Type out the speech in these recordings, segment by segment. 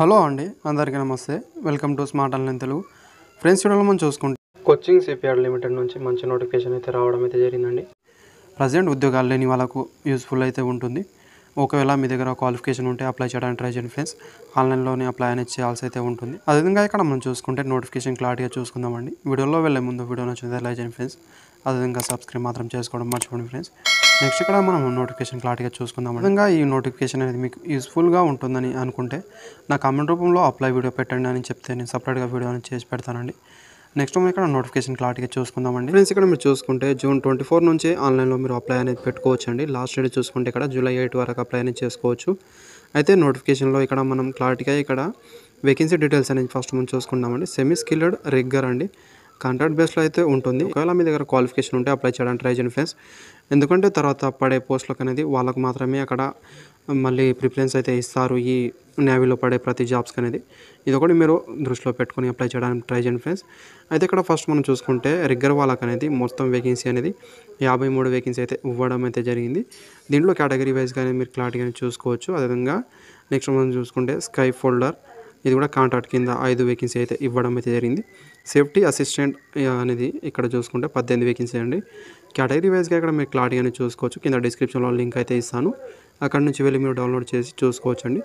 Hello అండి, అందరికీ నమస్తే. Welcome to smart online Telugu. Friends, వీడియోలో మనం చూసుకుంటే కోచింగ్ సిపిఆర్ లిమిటెడ్ నుంచి మంచి నోటిఫికేషన్ అయితే రావడం అయితే జరిగిందండి. ప్రజెంట్ ఉద్యోగాలు లేని వాళ్ళకు యూస్ఫుల్ అయితే ఉంటుంది. ఒకవేళ మీ దగ్గర క్వాలిఫికేషన్ ఉంటే అప్లై చేయడానికి ట్రై చేయండి ఫ్రెండ్స్. ఆన్లైన్లోనే అప్లై అనేది చేయాల్సి అయితే ఉంటుంది. అదేవిధంగా ఇక్కడ మనం చూసుకుంటే నోటిఫికేషన్ క్లారిటీగా చూసుకుందామండి. వీడియోలో వెళ్ళే ముందు వీడియో నచ్చితే లైక్ చేయండి ఫ్రెండ్స్. అదేవిధంగా సబ్స్క్రైబ్ మాత్రం చేసుకోవడం మర్చిపోండి ఫ్రెండ్స్. నెక్స్ట్ ఇక్కడ మనం నోటిఫికేషన్ క్లారిటీగా చూసుకుందాం. విధంగా ఈ నోటిఫికేషన్ అనేది మీకు యూస్ఫుల్గా ఉంటుందని అనుకుంటే నా కామెంట్ రూపంలో అప్లై వీడియో పెట్టండి అని చెప్తే నేను సపరేట్గా వీడియో అనేది చేసి పెడతానండి. నెక్స్ట్ మనం ఇక్కడ నోటిఫికేషన్ క్లారిటీగా చూసుకుందామండి. ఫ్రెండ్స్, ఇక్కడ మీరు చూసుకుంటే June 24 నుంచి ఆన్లైన్లో మీరు అప్లై అనేది పెట్టుకోవచ్చు అండి. లాస్ట్ డేట్ చూసుకుంటే ఇక్కడ July 8 వరకు అప్లై అనేది చేసుకోవచ్చు. అయితే నోటిఫికేషన్లో ఇక్కడ మనం క్లారిటీగా ఇక్కడ వేకెన్సీ డీటెయిల్స్ అనేది ఫస్ట్ మనం చూసుకుందామండి. సెమీ స్కిల్డ్ రిగ్గర్ అండి, కాంట్రాక్ట్ బేస్లో అయితే ఉంటుంది. ఒకవేళ మీ దగ్గర క్వాలిఫికేషన్ ఉంటే అప్లై చేయడానికి ట్రై చేయండి ఫ్రెండ్స్. ఎందుకంటే తర్వాత పడే పోస్టులకు అనేది వాళ్ళకు మాత్రమే అక్కడ మళ్ళీ ప్రిఫరెన్స్ అయితే ఇస్తారు. ఈ నేవీలో పడే ప్రతి జాబ్స్కి అనేది ఇది ఒకటి మీరు దృష్టిలో పెట్టుకొని అప్లై చేయడానికి ట్రై చేయండి ఫ్రెండ్స్. అయితే ఇక్కడ ఫస్ట్ మనం చూసుకుంటే రిగ్గర్ వాళ్ళకి అనేది మొత్తం వేకెన్సీ అనేది 53 వేకెన్సీ అయితే ఇవ్వడం అయితే జరిగింది. దీంట్లో కేటగిరీ వైజ్గా అనేది మీరు క్లారిటీగా చూసుకోవచ్చు. అదేవిధంగా నెక్స్ట్ మనం చూసుకుంటే స్కై ఫోల్డర్, ఇది కూడా కాంట్రాక్ట్ కింద 5 వేకెన్సీ అయితే ఇవ్వడం అయితే జరిగింది. సేఫ్టీ అసిస్టెంట్ అనేది ఇక్కడ చూసుకుంటే 18 వేకెన్సీ అండి. కేటగిరీ వైజ్గా ఇక్కడ మీరు క్లారిటీ అనేది చూసుకోవచ్చు. కింద డిస్క్రిప్షన్లో లింక్ అయితే ఇస్తాను, అక్కడ నుంచి వెళ్ళి మీరు డౌన్లోడ్ చేసి చూసుకోవచ్చు అండి.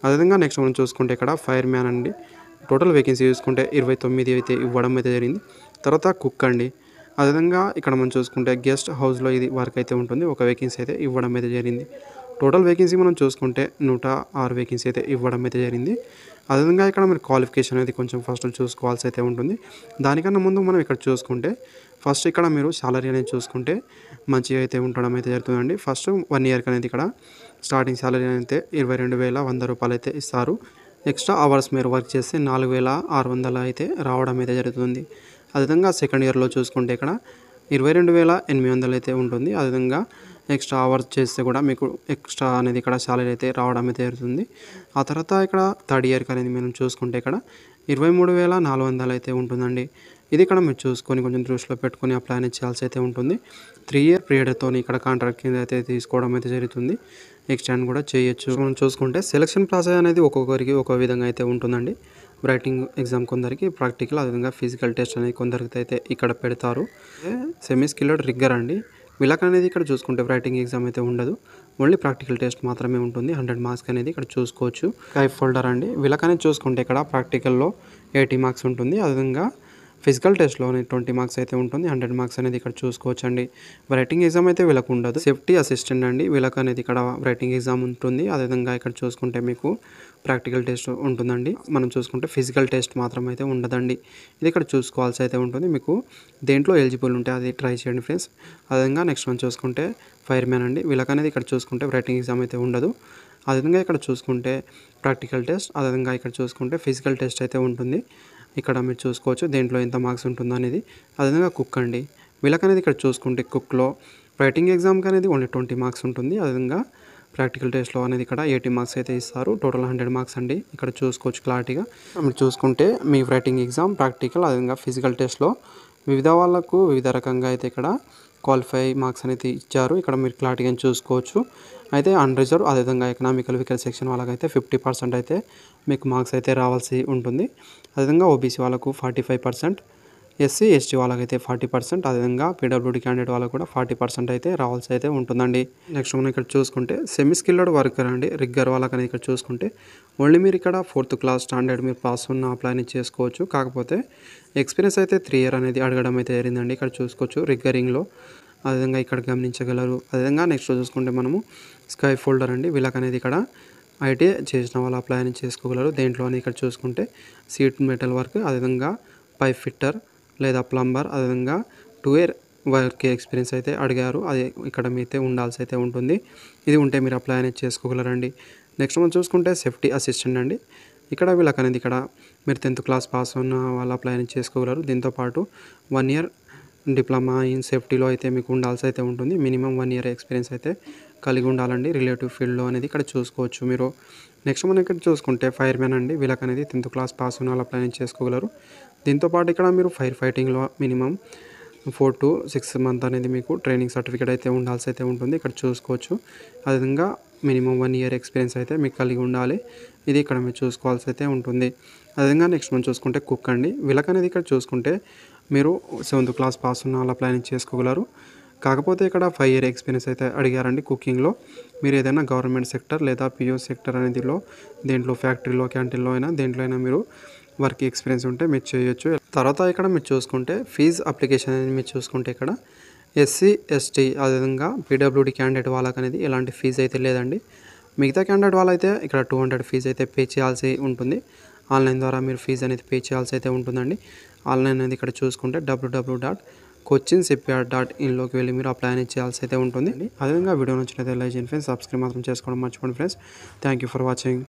అదేవిధంగా నెక్స్ట్ మనం చూసుకుంటే ఇక్కడ ఫైర్ మ్యాన్ అండి, టోటల్ వేకెన్సీ చూసుకుంటే 29 అయితే ఇవ్వడం అయితే జరిగింది. తర్వాత కుక్ అండి. అదేవిధంగా ఇక్కడ మనం చూసుకుంటే గెస్ట్ హౌస్లో ఇది వర్క్ అయితే ఉంటుంది, ఒక వేకెన్సీ అయితే ఇవ్వడం అయితే జరిగింది. టోటల్ వేకెన్సీ మనం చూసుకుంటే 106 వేకెన్సీ అయితే ఇవ్వడం అయితే జరిగింది. అదేవిధంగా ఇక్కడ మీరు క్వాలిఫికేషన్ అనేది కొంచెం ఫస్ట్ చూసుకోవాల్సి అయితే ఉంటుంది. దానికన్నా ముందు మనం ఇక్కడ చూసుకుంటే ఫస్ట్ ఇక్కడ మీరు సాలరీ అనేది చూసుకుంటే మంచిగా అయితే ఉండడం అయితే జరుగుతుందండి. ఫస్ట్ 1 ఇయర్కి అనేది ఇక్కడ స్టార్టింగ్ సాలరీ అయితే 22,100 రూపాయలు అయితే ఇస్తారు. ఎక్స్ట్రా అవర్స్ మీరు వర్క్ చేస్తే 4,600 అయితే రావడం అయితే జరుగుతుంది. అదేవిధంగా సెకండ్ ఇయర్లో చూసుకుంటే ఇక్కడ 22,800 అయితే ఉంటుంది. అదేవిధంగా ఎక్స్ట్రా అవర్స్ చేస్తే కూడా మీకు ఎక్స్ట్రా అనేది ఇక్కడ సాలరీ అయితే రావడం అయితే జరుగుతుంది. ఆ తర్వాత ఇక్కడ థర్డ్ ఇయర్కి అనేది మనం చూసుకుంటే ఇక్కడ 23,400 అయితే ఉంటుందండి. ఇది ఇక్కడ మీరు చూసుకొని కొంచెం దృష్టిలో పెట్టుకొని అప్లై అనేది చేయాల్సి అయితే ఉంటుంది. 3 ఇయర్ పీరియడ్తో ఇక్కడ కాంట్రాక్ట్ కింద అయితే తీసుకోవడం అయితే జరుగుతుంది. ఎక్స్టెండ్ కూడా చేయొచ్చు. మనం చూసుకుంటే సెలక్షన్ ప్రాసెస్ అనేది ఒక్కొక్కరికి ఒక విధంగా అయితే ఉంటుందండి. రైటింగ్ ఎగ్జామ్ కొందరికి, ప్రాక్టికల్, అదేవిధంగా ఫిజికల్ టెస్ట్ అనేది కొందరికి అయితే ఇక్కడ పెడతారు. సెమీ స్కిల్డ్ రిగ్గర్ అండి, వీళ్ళకి అనేది ఇక్కడ చూసుకుంటే రైటింగ్ ఎగ్జామ్ అయితే ఉండదు, ఓన్లీ ప్రాక్టికల్ టెస్ట్ మాత్రమే ఉంటుంది. 100 మార్క్స్ అనేది ఇక్కడ చూసుకోవచ్చు. స్కై ఫోల్డర్ అండి, వీళ్ళకి అనేది చూసుకుంటే ఇక్కడ ప్రాక్టికల్లో 80 మార్క్స్ ఉంటుంది. అదేవిధంగా ఫిజికల్ టెస్ట్లోనే 20 మార్క్స్ అయితే ఉంటుంది. 100 మార్క్స్ అనేది ఇక్కడ చూసుకోవచ్చు అండి. రైటింగ్ ఎగ్జామ్ అయితే వీళ్ళకు ఉండదు. సేఫ్టీ అసిస్టెంట్ అండి, వీళ్ళకి అనేది ఇక్కడ రైటింగ్ ఎగ్జామ్ ఉంటుంది. అదేవిధంగా ఇక్కడ చూసుకుంటే మీకు ప్రాక్టికల్ టెస్ట్ ఉంటుందండి. మనం చూసుకుంటే ఫిజికల్ టెస్ట్ మాత్రం అయితే ఉండదండి. ఇది ఇక్కడ చూసుకోవాల్సి అయితే ఉంటుంది. మీకు దేంట్లో ఎలిజిబుల్ ఉంటే అది ట్రై చేయండి ఫ్రెండ్స్. అదేవిధంగా నెక్స్ట్ మనం చూసుకుంటే ఫైర్ మ్యాన్ అండి, వీళ్ళకి అనేది ఇక్కడ చూసుకుంటే రైటింగ్ ఎగ్జామ్ అయితే ఉండదు. అదేవిధంగా ఇక్కడ చూసుకుంటే ప్రాక్టికల్ టెస్ట్, అదేవిధంగా ఇక్కడ చూసుకుంటే ఫిజికల్ టెస్ట్ అయితే ఉంటుంది. ఇక్కడ మీరు చూసుకోవచ్చు దేంట్లో ఎంత మార్క్స్ ఉంటుందో అనేది. అదేవిధంగా కుక్ అండి, వీళ్ళకి అనేది ఇక్కడ చూసుకుంటే కుక్లో రైటింగ్ ఎగ్జామ్కి అనేది ఓన్లీ 20 మార్క్స్ ఉంటుంది. అదేవిధంగా ప్రాక్టికల్ టెస్ట్లో అనేది ఇక్కడ 80 మార్క్స్ అయితే ఇస్తారు. టోటల్ 100 మార్క్స్ అండి, ఇక్కడ చూసుకోవచ్చు క్లారిటీగా. మీరు చూసుకుంటే మీ రైటింగ్ ఎగ్జామ్, ప్రాక్టికల్, అదేవిధంగా ఫిజికల్ టెస్ట్లో వివిధ వాళ్ళకు వివిధ రకంగా అయితే ఇక్కడ క్వాలిఫై మార్క్స్ అనేది ఇచ్చారు. ఇక్కడ మీరు క్లారిటీగా చూసుకోవచ్చు. అయితే అన్రిజర్వ్, అదేవిధంగా ఎకనామికల్ వీకర్ సెక్షన్ వాళ్ళకైతే 50% అయితే మీకు మార్క్స్ అయితే రావాల్సి ఉంటుంది. అదేవిధంగా ఓబీసీ వాళ్ళకు 45%, ఎస్సీ ఎస్టీ వాళ్ళకైతే 40%, అదేవిధంగా పీడబ్ల్యూడీ క్యాండిడేట్ వాళ్ళకు కూడా 40% అయితే రావాల్సి అయితే ఉంటుందండి. నెక్స్ట్ మనం ఇక్కడ చూసుకుంటే సెమీ స్కిల్డ్ వర్కర్ అండి, రిగ్గర్ వాళ్ళకని ఇక్కడ చూసుకుంటే ఓన్లీ మీరు ఇక్కడ 4th క్లాస్ స్టాండర్డ్ మీరు పాస్ ఉన్న అప్లై చేసుకోవచ్చు. కాకపోతే ఎక్స్పీరియన్స్ అయితే 3 ఇయర్ అనేది అడగడం అయితే జరిగిందండి. ఇక్కడ చూసుకోవచ్చు రిగ్గరింగ్లో, అదేవిధంగా ఇక్కడ గమనించగలరు. అదేవిధంగా నెక్స్ట్ చూసుకుంటే మనము స్కై ఫోల్డర్ అండి, వీళ్ళకనేది ఇక్కడ ఐటీఐ చేసిన వాళ్ళు అప్లై అని చేసుకోగలరు. దేంట్లో అని ఇక్కడ చూసుకుంటే సీట్ మెటల్ వర్క్, అదేవిధంగా పైప్ ఫిట్టర్ లేదా ప్లంబర్, అదేవిధంగా 2 ఇయర్ వర్క్ ఎక్స్పీరియన్స్ అయితే అడిగారు. అది ఇక్కడ మీతో ఉండాల్సి అయితే ఉంటుంది. ఇది ఉంటే మీరు అప్లై అనేది చేసుకోగలరండి. నెక్స్ట్ మనం చూసుకుంటే సేఫ్టీ అసిస్టెంట్ అండి, ఇక్కడ వీళ్ళకనేది ఇక్కడ మీరు 10th క్లాస్ పాస్ ఉన్న వాళ్ళు అప్లై అనేది చేసుకోగలరు. దీంతోపాటు 1 ఇయర్ డిప్లొమా ఇన్ సేఫ్టీలో అయితే మీకు ఉండాల్సి అయితే ఉంటుంది. మినిమం 1 ఇయర్ ఎక్స్పీరియన్స్ అయితే కలిగి ఉండాలండి రిలేటివ్ ఫీల్డ్లో అనేది ఇక్కడ చూసుకోవచ్చు మీరు. నెక్స్ట్ మనం ఇక్కడ చూసుకుంటే ఫైర్ మ్యాన్ అండి, వీళ్ళకి అనేది 10th క్లాస్ పాస్ ఉన్న వాళ్ళు అప్లై చేసుకోగలరు. దీంతోపాటు ఇక్కడ మీరు ఫైర్ ఫైటింగ్లో మినిమం 4 to 6 months అనేది మీకు ట్రైనింగ్ సర్టిఫికేట్ అయితే ఉండాల్సి అయితే ఉంటుంది. ఇక్కడ చూసుకోవచ్చు. అదేవిధంగా మినిమం 1 ఇయర్ ఎక్స్పీరియన్స్ అయితే మీకు కలిగి ఉండాలి. ఇది ఇక్కడ మీరు చూసుకోవాల్సి అయితే ఉంటుంది. అదేవిధంగా నెక్స్ట్ మనం చూసుకుంటే కుక్ అండి. వీళ్ళకి అనేది ఇక్కడ చూసుకుంటే మీరు 7th క్లాస్ పాస్ ఉన్న వాళ్ళు అప్లై చేసుకోగలరు. కాకపోతే ఇక్కడ 5 ఇయర్ ఎక్స్పీరియన్స్ అయితే అడిగారండి కుకింగ్లో. మీరు ఏదైనా గవర్నమెంట్ సెక్టర్ లేదా పిఓ సెక్టర్ అనేదిలో దేంట్లో ఫ్యాక్టరీలో క్యాంటీన్లో అయినా దేంట్లో అయినా మీరు వర్క్ ఎక్స్పీరియన్స్ ఉంటే మీరు చేయొచ్చు. తర్వాత ఇక్కడ మీరు చూసుకుంటే ఫీజు అప్లికేషన్ అనేది మీరు చూసుకుంటే ఇక్కడ ఎస్సీ ఎస్టీ అదేవిధంగా పీడబ్ల్యూడీ క్యాండిడేట్ వాళ్ళకి అనేది ఎలాంటి ఫీజు అయితే లేదండి. మిగతా క్యాండిడేట్ వాళ్ళైతే ఇక్కడ 200 ఫీజు అయితే పే చేయాల్సి ఉంటుంది. ఆన్లైన్ ద్వారా మీరు ఫీజు అనేది పే చేయాల్సి అయితే ఉంటుందండి. ఆన్లైన్ అనేది ఇక్కడ చూసుకుంటే www.cochinshipyard.in వెళ్ళి మీరు అప్లై అనేది చేయాల్సి అయితే ఉంటుంది. అదేవిధంగా వీడియో నచ్చినట్లయితే లైక్ చేయండి ఫ్రెండ్స్. సబ్స్క్రైబ్ మాత్రం చేసుకోవడం మర్చిపోండి friends. Thank you for watching.